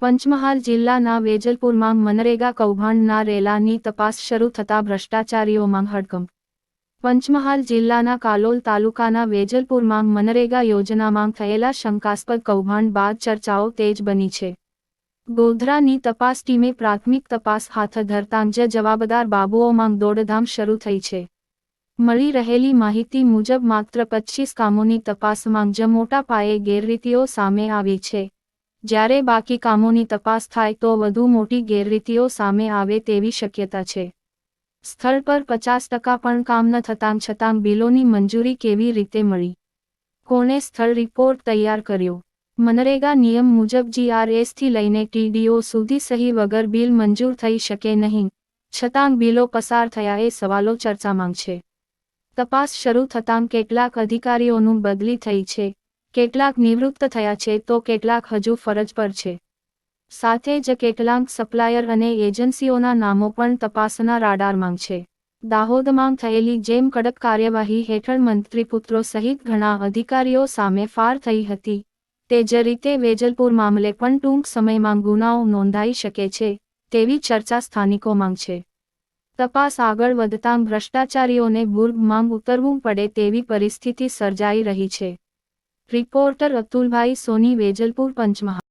પંચમહાલ જિલ્લાના વેજલપુરમાં મનરેગા કૌભાંડના રેલાની તપાસ શરૂ થતાં ભ્રષ્ટાચારીઓમાં હડકંપ. પંચમહાલ જિલ્લાના કાલોલ તાલુકાના વેજલપુરમાં મનરેગા યોજનામાં થયેલા શંકાસ્પદ કૌભાંડ બાદ ચર્ચાઓ તેજ બની છે. ગોધરાની તપાસ ટીમે પ્રાથમિક તપાસ હાથ ધરતાં જ જવાબદાર બાબુઓમાં દોડધામ શરૂ થઈ છે. મળી રહેલી માહિતી મુજબ માત્ર 25 કામોની તપાસમાં જ મોટા પાયે ગેરરીતિઓ સામે આવી છે. જ્યારે બાકી કામોની તપાસ થાય તો વધુ મોટી ગેરરીતિઓ સામે આવે તેવી શક્યતા છે. સ્થળ પર 50% પણ કામ ન થતાં છતાં બિલોની મંજૂરી કેવી રીતે મળી? કોણે સ્થળ રિપોર્ટ તૈયાર કર્યો? મનરેગા નિયમ મુજબ GRSથી લઈને TDO સુધી સહી વગર બિલ મંજૂર થઈ શકે નહીં, છતાં બિલો પસાર થયા એ સવાલો ચર્ચામાં છે. તપાસ શરૂ થતાં કેટલાક અધિકારીઓનું બદલી થઈ છે, કેટલાક નિવૃત્ત થયા છે તો કેટલાક હજુ ફરજ પર છે. સાથે જ કેટલાક સપ્લાયર અને એજન્સીઓના નામો પણ તપાસના રાડારમાં છે. દાહોદમાં થયેલી જેમ કડક કાર્યવાહી હેઠળ મંત્રીપુત્રો સહિત ઘણા અધિકારીઓ સામે ફાર થઈ હતી, તે જ રીતે વેજલપુર મામલે પણ ટૂંક સમયમાં ગુનાઓ નોંધાઈ શકે છે, તેવી ચર્ચા સ્થાનિકોમાં છે. તપાસ આગળ વધતાં ભ્રષ્ટાચારીઓને ભૂર્ગમાં ઉતરવું પડે તેવી પરિસ્થિતિ સર્જાઈ રહી છે. રિપોર્ટર અતુલભાઈ સોની, વેજલપુર, પંચમહાલ.